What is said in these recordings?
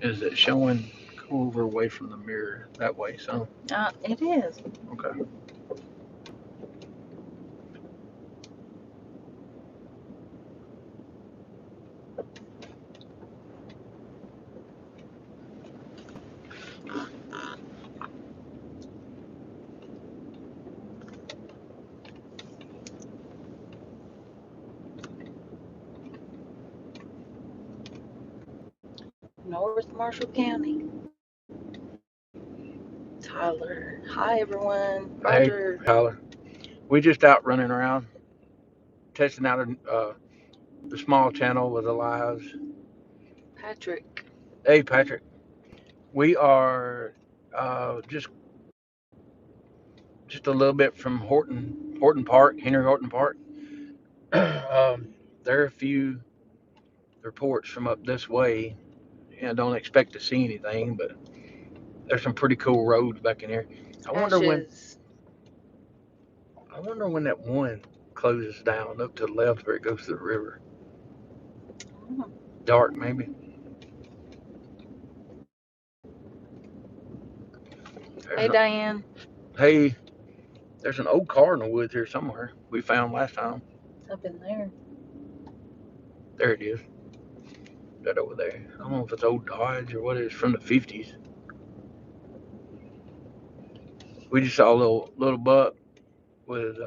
Is it showing? Go over away from the mirror that way, so. It is. Okay. North Marshall County. Tyler. Hi, everyone. Hey, Roger. Holler. We just out running around, testing out the small channel with the lives. Patrick. Hey, Patrick. We are just a little bit from Horton Park, Henry Horton Park. There are a few reports from up this way. And don't expect to see anything, but there's some pretty cool roads back in here. I wonder when Ashes. I wonder when that one closes down up to the left where it goes to the river. Oh. Dark, maybe. Hey, Diane. Hey, there's an old car in the woods here somewhere we found last time. It's up in there. There it is. Right over there. I don't know if it's old Dodge or what it is from the 50s. We just saw a little buck with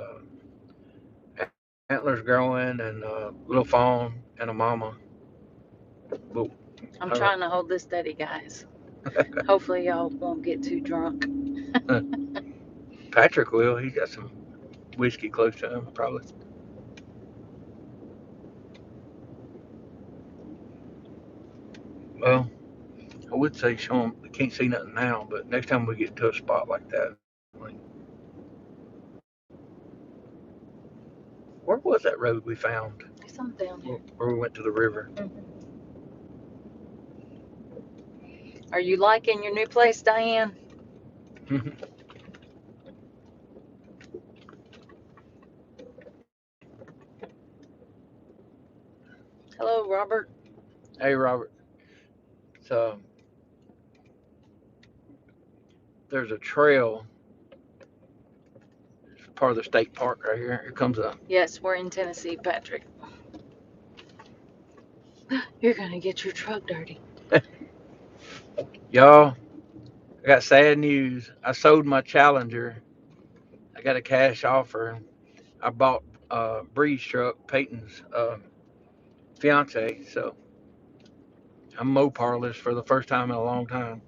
antlers growing and a little fawn and a mama. But, I'm trying to hold this steady, guys. Hopefully, y'all won't get too drunk. Patrick will. He got some whiskey close to him, probably. Well, I would say show him. We can't see nothing now, but next time we get to a spot like that, like, where was that road we found? There's something down here. Where we went to the river. Are you liking your new place, Diane? Hello, Robert. Hey, Robert. So there's a trail. It's part of the state park right here. Here comes a. Yes, we're in Tennessee, Patrick. You're gonna get your truck dirty. Y'all, I got sad news. I sold my Challenger. I got a cash offer. I bought Bree's truck, Peyton's fiance. So I'm Moparless for the first time in a long time.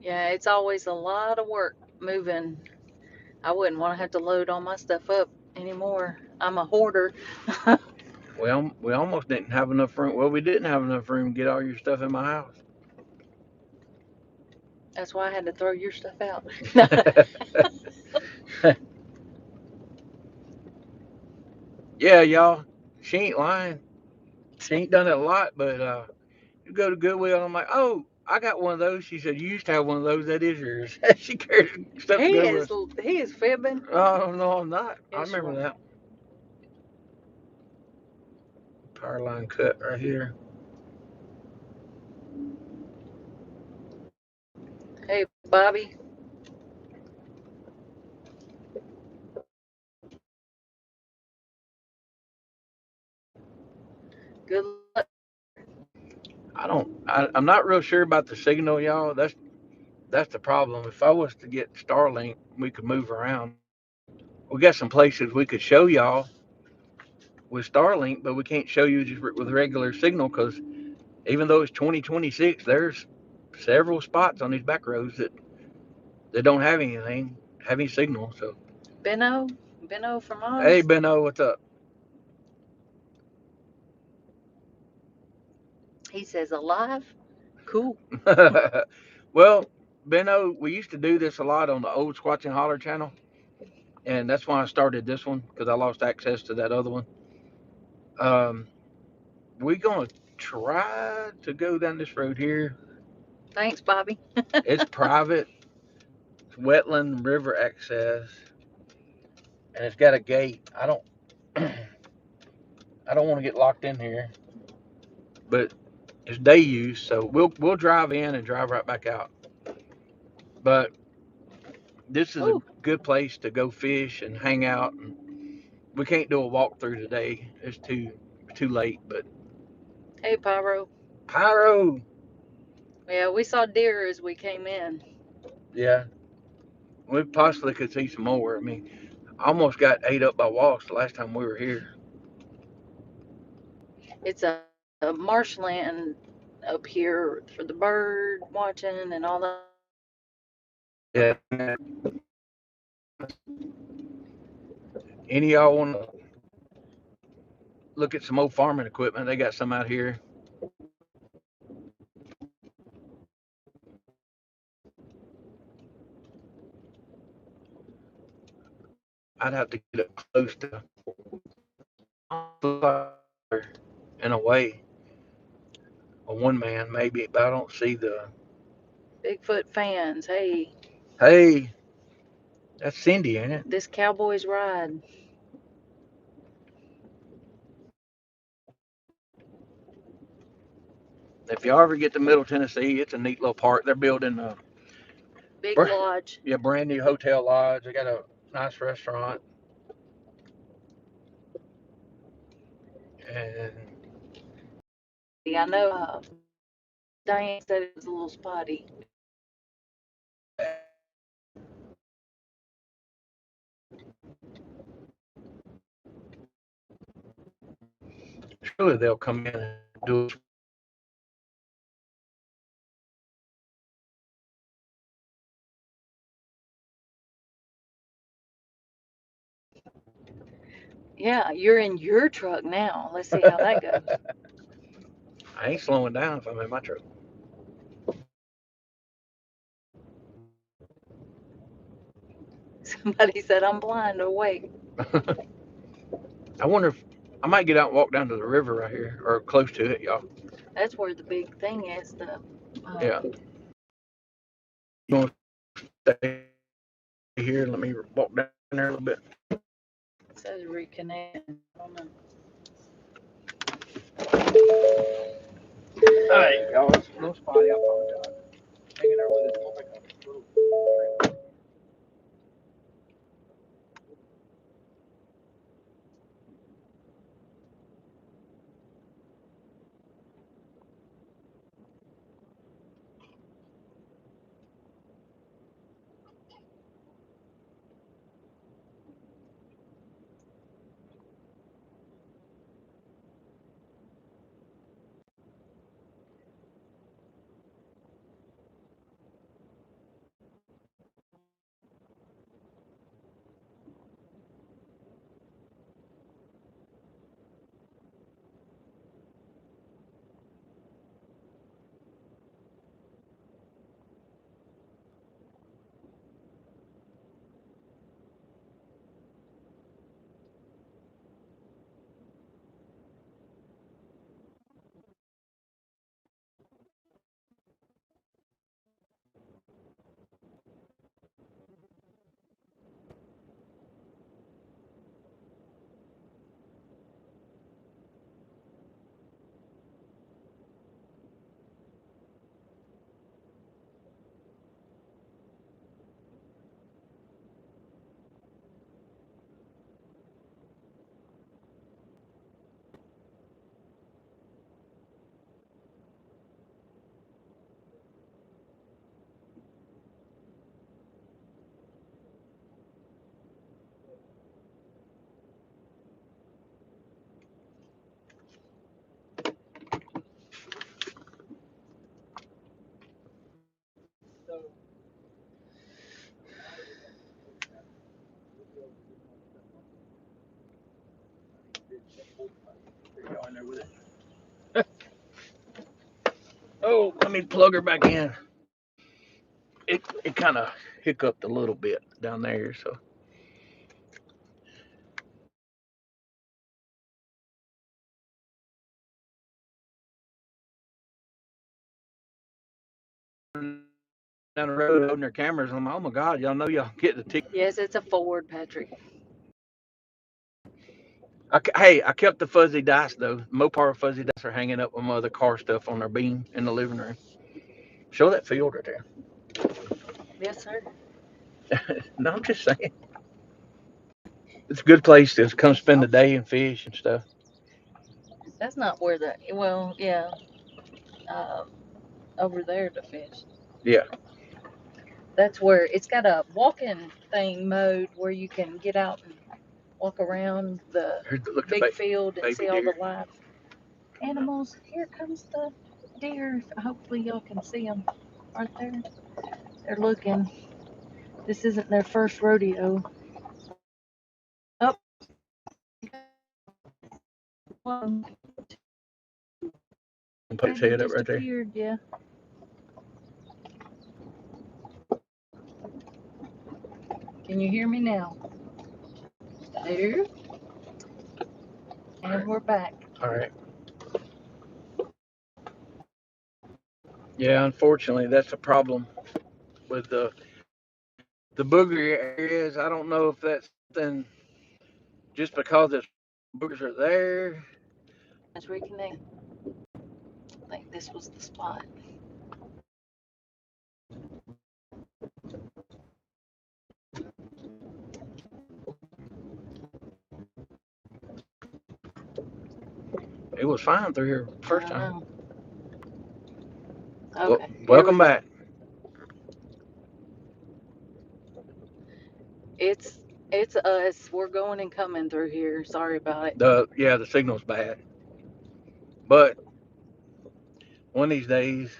Yeah, it's always a lot of work moving. I wouldn't want to have to load all my stuff up anymore. I'm a hoarder. We almost didn't have enough room. Well, we didn't have enough room to get all your stuff in my house. That's why I had to throw your stuff out. Yeah, y'all. She ain't lying. She ain't done it a lot, but you go to Goodwill. I'm like, oh, I got one of those. She said, you used to have one of those. That is yours. She carried stuff to Goodwill. He is fibbing. Oh no, I'm not. I Yes, you remember are. that. Power line cut right here. Hey, Bobby. Good luck. I'm not real sure about the signal, y'all. That's the problem. If I was to get Starlink, we could move around. We got some places we could show y'all with Starlink, but we can't show you just with regular signal because even though it's 2026, there's several spots on these back roads that don't have any signal. So, Benno from hey, Oz. Benno, what's up? He says alive. Cool. Well, Benno, we used to do this a lot on the old Squatchin Holler channel, and that's why I started this one because I lost access to that other one. Um, we're gonna try to go down this road here. Thanks, Bobby. It's private, it's wetland river access, and it's got a gate. I don't. I don't want to get locked in here, but it's day use, so we'll drive in and drive right back out. But this is a Ooh, good place to go fish and hang out. And we can't do a walkthrough today; it's too late. But hey, Pyro. Pyro, Yeah, we saw deer as we came in. yeah, we possibly could see some more. I mean, I almost got ate up by wasps the last time we were here. It's a marshland up here for the bird watching and all that. Yeah. Any of y'all want to look at some old farming equipment? They got some out here. I'd have to get up close to in a way, a one man maybe, but I don't see the. Bigfoot fans, hey, Hey, that's Cindy, ain't it? this Cowboys ride. If y'all ever get to Middle Tennessee, it's a neat little park. They're building a Big lodge. yeah, brand new hotel lodge. They got a nice restaurant, and I know Diane said it was a little spotty. surely they'll come in and do it. Yeah, you're in your truck now. Let's see how that goes. I ain't slowing down if I'm in my truck. Somebody said I'm blind. Oh wait, I wonder if I might get out and walk down to the river right here or close to it, y'all. that's where the big thing is. The Yeah. You want to stay here? Let me walk down there a little bit. it says reconnect. I don't know. All right, y'all. It's a little spotty. I apologize. Hanging there with us. We'll make a little trip. Y'all in there with it. Oh, let me plug her back in. It kind of hiccuped a little bit down there, so. Down the road holding their cameras. I'm like, oh my God, y'all know y'all get the ticket. Yes, it's a Ford, Patrick. Hey, I kept the fuzzy dice though. Mopar fuzzy dice are hanging up with my other car stuff on our beam in the living room. Show that field right there. Yes, sir. No, I'm just saying. It's a good place to come spend the day and fish and stuff. That's not where the, well, yeah, um, over there to fish. Yeah. That's where it's got a walking thing mode where you can get out and walk around the Look at big the field and baby see all the deer. live animals. Here comes the deer. Hopefully y'all can see them right there. They're looking. This isn't their first rodeo. Oh, one Put its kind of head up just right there. appeared. Yeah. Can you hear me now? There. And we're back. All right. Yeah, unfortunately, that's a problem with the booger areas. I don't know if that's something just because it's boogers are there. Let's reconnect. I think this was the spot. It was fine through here I first don't time. know. Well, Okay, here we welcome go. back. It's it's us. We're going and coming through here. Sorry about it. The signal's bad, but one of these days,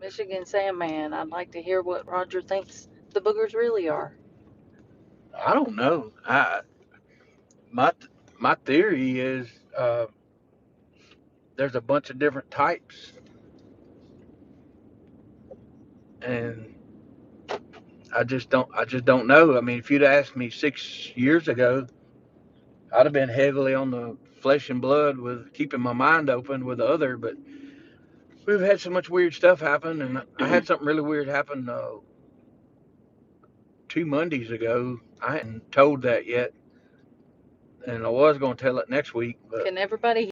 Michigan Sandman, I'd like to hear what Roger thinks the boogers really are. I don't know. My my theory is uh, there's a bunch of different types, and I just don't know. I mean, if you'd asked me 6 years ago, I'd have been heavily on the flesh and blood with keeping my mind open with the other, but we've had so much weird stuff happen, and I had something really weird happen 2 Mondays ago. I hadn't told that yet, and I was going to tell it next week, but Can everybody hear?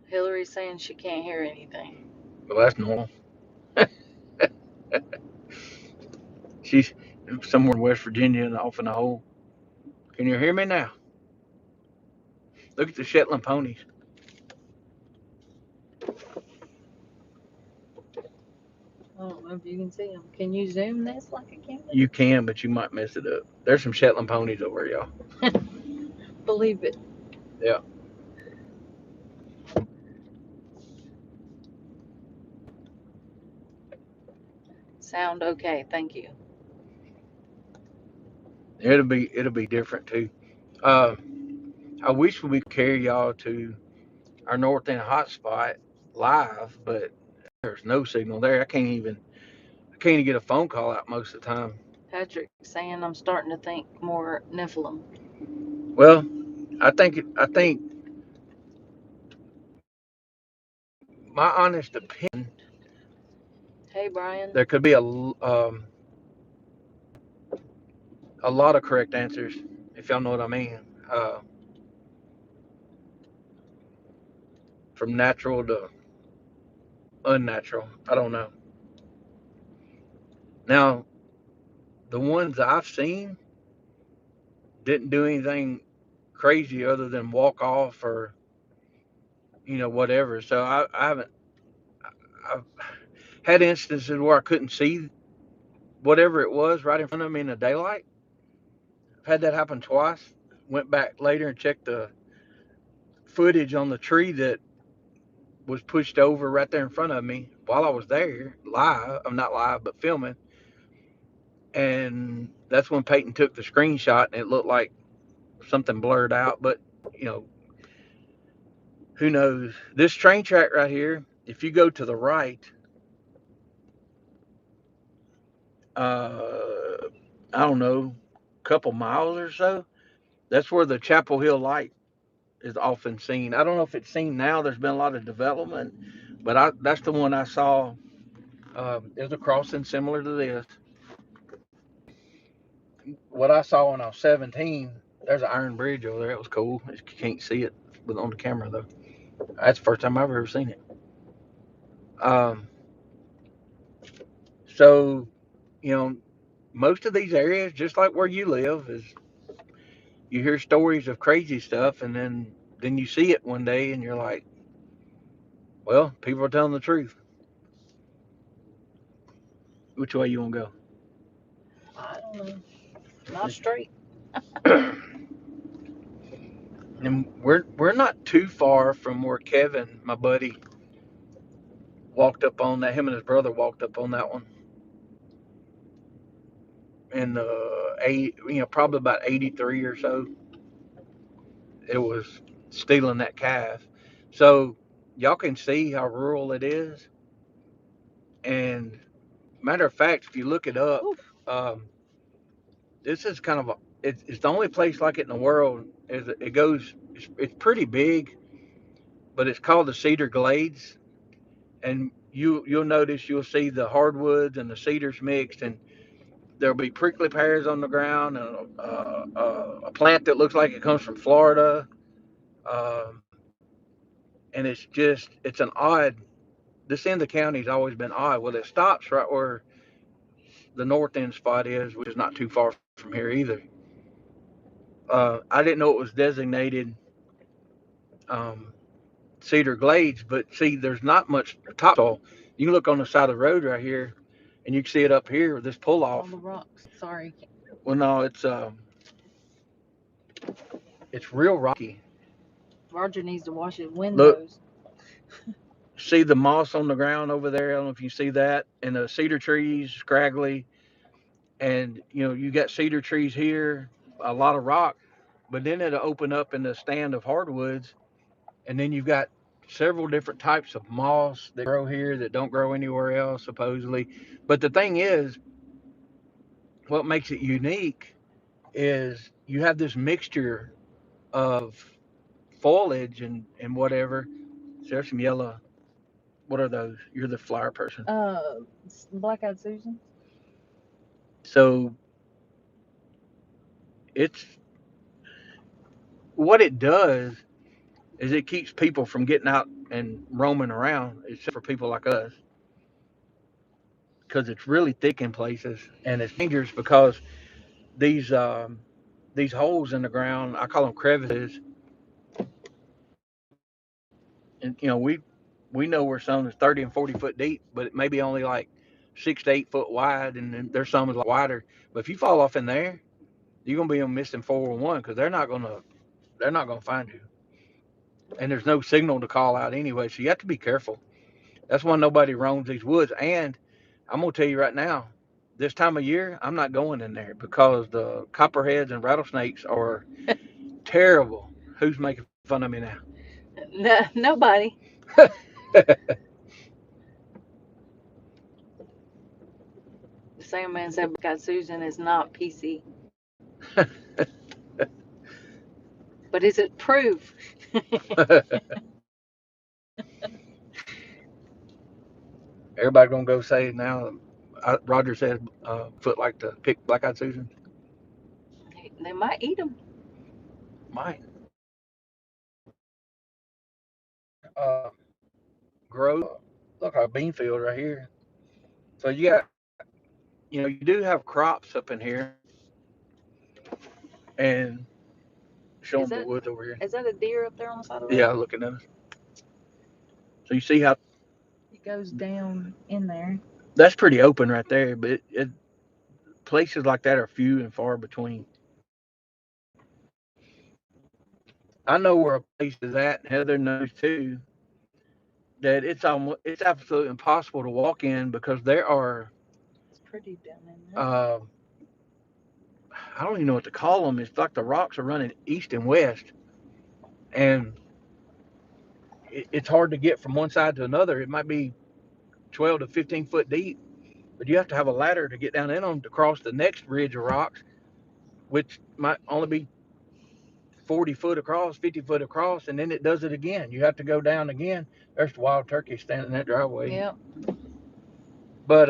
Hillary's saying she can't hear anything. well, that's normal. She's somewhere in West Virginia and off in a hole. Can you hear me now? Look at the Shetland ponies. I don't know if you can see them. Can you zoom this like I can? You can, but you might mess it up. There's some Shetland ponies over here, y'all. Believe it. Yeah, Sound okay. Thank you. it'll be different too. Uh, I wish we could carry y'all to our north end hotspot live, but there's no signal there. I can't even get a phone call out most of the time. Patrick's saying I'm starting to think more Nephilim. Well, I think my honest opinion, Hey, Brian. there could be a lot of correct answers if y'all know what I mean. Uh, from natural to unnatural. I don't know. Now, the ones I've seen didn't do anything crazy other than walk off or whatever. So I haven't. I've had instances where I couldn't see whatever it was right in front of me in the daylight. I've had that happen twice. Went back later and checked the footage on the tree that was pushed over right there in front of me while I was there live. I'm not live, but filming. And that's when Peyton took the screenshot, and it looked like something blurred out. But you know, who knows? This train track right here, if you go to the right, I don't know, a couple miles or so, that's where the Chapel Hill light is often seen. I don't know if it's seen now. There's been a lot of development, but that's the one I saw. There's a crossing similar to this. What I saw when I was 17. There's an iron bridge over there. It was cool. You can't see it on the camera though. That's the first time I've ever seen it. Um, so you know, most of these areas, just like where you live, is you hear stories of crazy stuff, and then you see it one day, and you're like, well, people are telling the truth. Which way you want to I don't know. Not straight. go? And we're not too far from where Kevin, my buddy, walked up on that. Him and his brother walked up on that one, and probably about 83 or so. It was stealing that calf. So y'all can see how rural it is. And matter of fact, if you look it up, Oof. um, this is kind of it's the only place like it in the world. It goes. It's pretty big, but it's called the Cedar Glades. And you'll notice you'll see the hardwoods and the cedars mixed, and there'll be prickly pears on the ground, and a plant that looks like it comes from Florida. Um, and it's an odd. This end of the county's always been odd. Well, it stops right where the north end spot is, which is not too far from here either. I didn't know it was designated um, Cedar Glades, but see, there's not much topsoil. You can look on the side of the road right here, and you can see it up here, this pull All off. the rocks. Sorry. Well, no, it's real rocky. Roger needs to wash his Look, windows. see the moss on the ground over there. I don't know if you see that, and the cedar trees, scraggly, and you got cedar trees here, a lot of rock, but then it'll open up in the stand of hardwoods, and then you've got several different types of moss that grow here that don't grow anywhere else supposedly. But the thing is, what makes it unique is you have this mixture of foliage and whatever. So there's some yellow. What are those? You're the flower person. Uh, Black Eyed Susan. So it's what it does is it keeps people from getting out and roaming around, except for people like us, because it's really thick in places and it's dangerous because these um, these holes in the ground, I call them crevices, and we know where some is 30 and 40 foot deep, but it may be only like 6 to 8 foot wide, and then there's some is like wider. But if you fall off in there, you're gonna be on missing 411 because they're not gonna find you, and there's no signal to call out anyway, so you have to be careful. That's why nobody roams these woods. And I'm gonna tell you right now, this time of year, I'm not going in there because the copperheads and rattlesnakes are terrible. Who's making fun of me now? No, nobody. The same man said Black Eyed Susan is not PC. But is it proof? Everybody gonna go say now. Roger said Bigfoot like to pick black-eyed Susan. They might eat them. Might grow. Look, our bean field right here. So you do have crops up in here, and show Is them the that woods over here. is that a deer up there on the side of the Yeah, road? looking at us. So you see how It goes down in there. that's pretty open right there, but places like that are few and far between. I know where a place is at, and Heather knows too, that it's absolutely impossible to walk in because there are It's pretty down in there. uh, I don't even know what to call them. It's like the rocks are running east and west, and it's hard to get from one side to another. It might be 12 to 15 foot deep, but you have to have a ladder to get down in them to cross the next ridge of rocks, which might only be 40 foot across, 50 foot across, and then it does it again. You have to go down again. There's the wild turkey standing in that driveway. Yep. But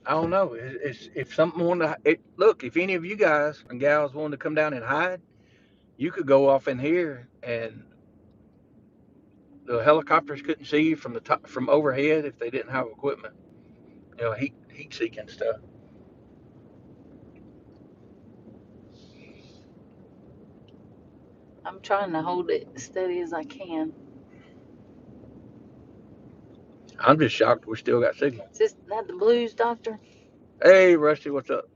I don't know. It's if something wanted to look. If any of you guys and gals wanted to come down and hide, you could go off in here, and the helicopters couldn't see you from the top from overhead if they didn't have equipment. Heat seeking stuff. I'm trying to hold it as steady as I can. I'm just shocked we still got signal. Is this not the blues, Doctor? Hey, Rusty, what's up?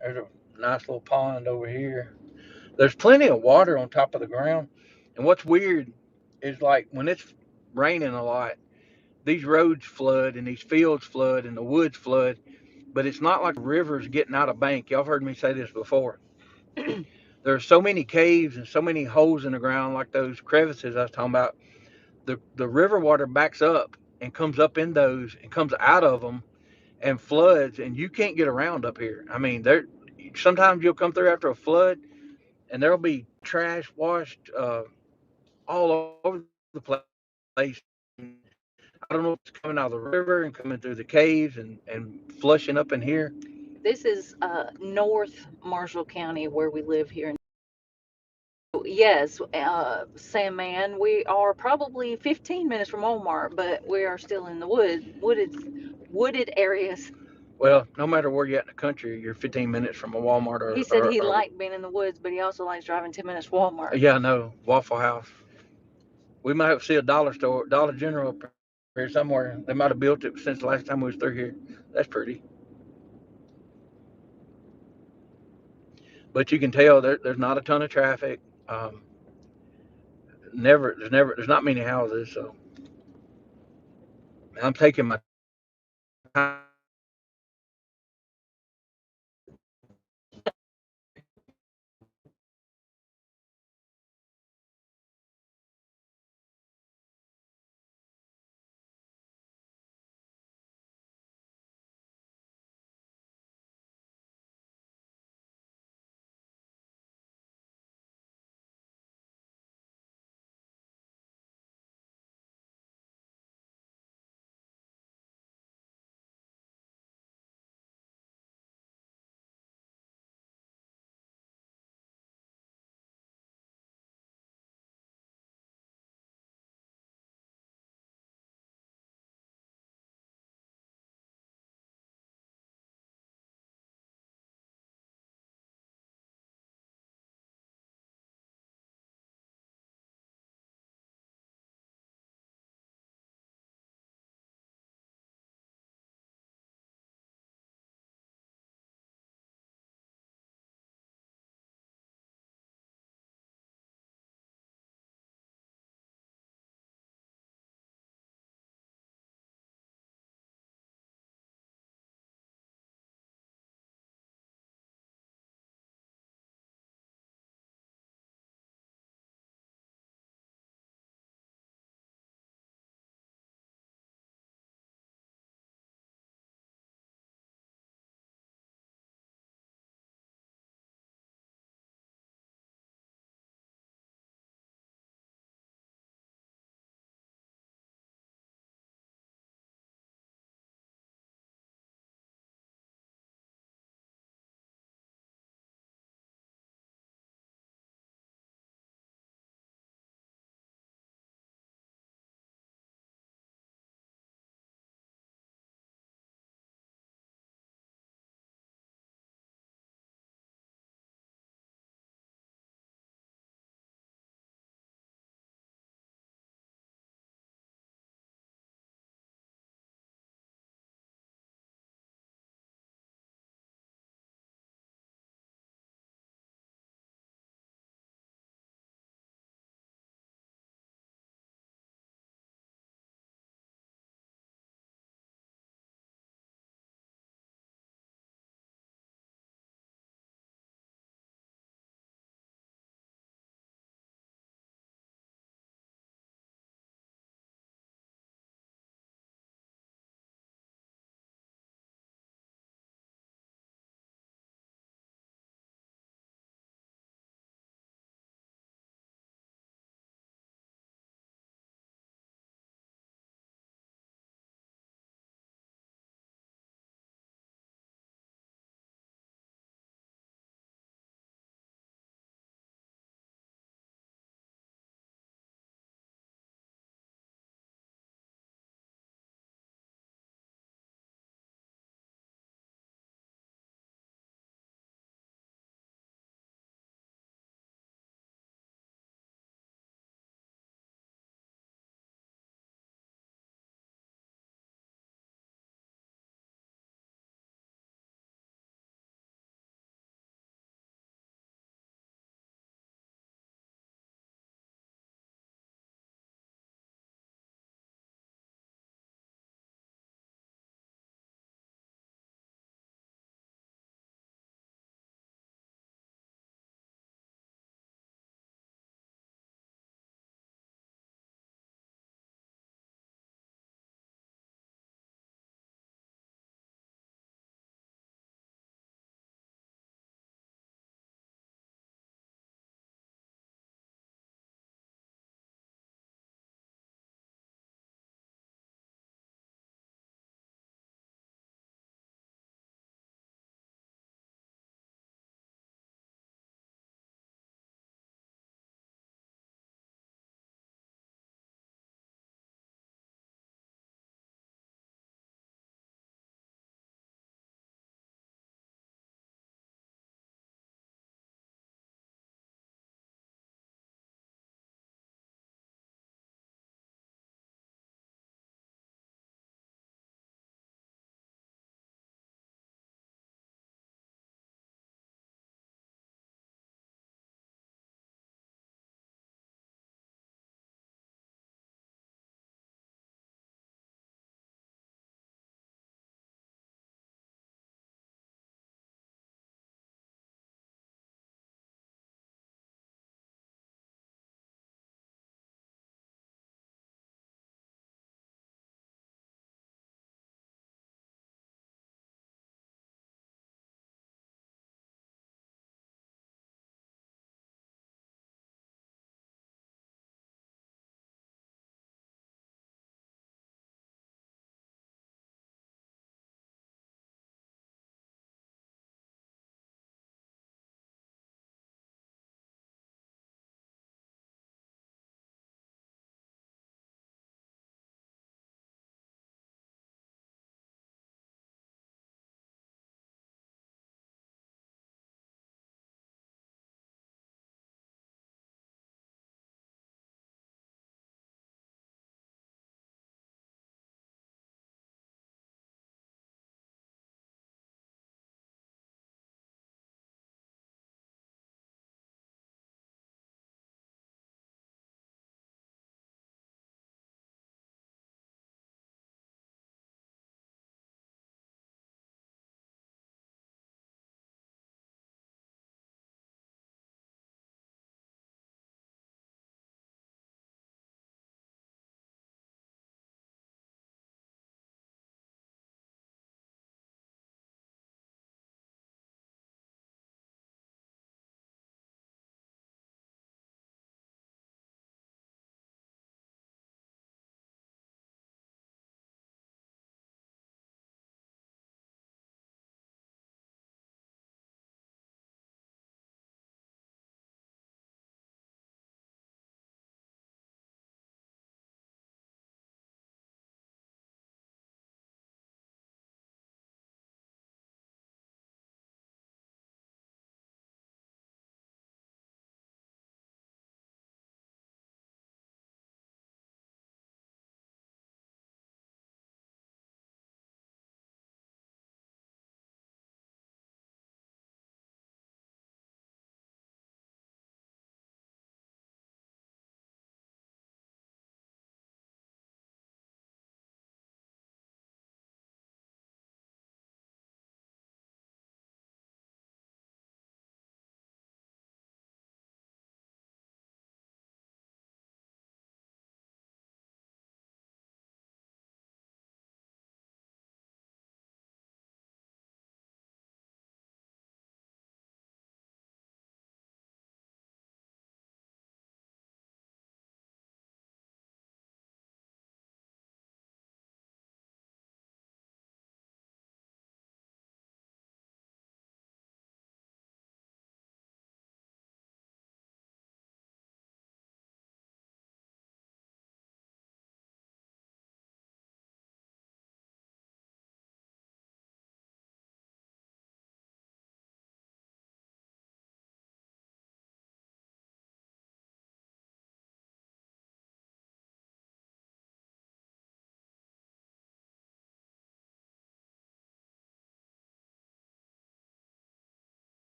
There's a nice little pond over here. There's plenty of water on top of the ground. And what's weird is like when it's raining a lot, these roads flood and these fields flood and the woods flood, but it's not like rivers getting out of bank. Y'all have heard me say this before. There's so many caves and so many holes in the ground, like those crevices I was talking about. The river water backs up and comes up in those and comes out of them and floods, and you can't get around up here. I mean, there sometimes you'll come through after a flood, and there'll be trash washed all over the place. I don't know if it's coming out of the river and coming through the caves and flushing up in here. This is North Marshall County where we live here. Yes, Sandman, we are probably 15 minutes from Walmart, but we are still in the wooded areas. Well, no matter where you're at in the country, you're 15 minutes from a Walmart He or, said or, he or liked being in the woods, but he also likes driving 10 minutes to Walmart. yeah, no, Waffle House. We might have seen a dollar store, Dollar General up here somewhere. They might have built it since the last time we was through here. That's pretty. But you can tell there's not a ton of traffic. Um, there's not many houses, so I'm taking my time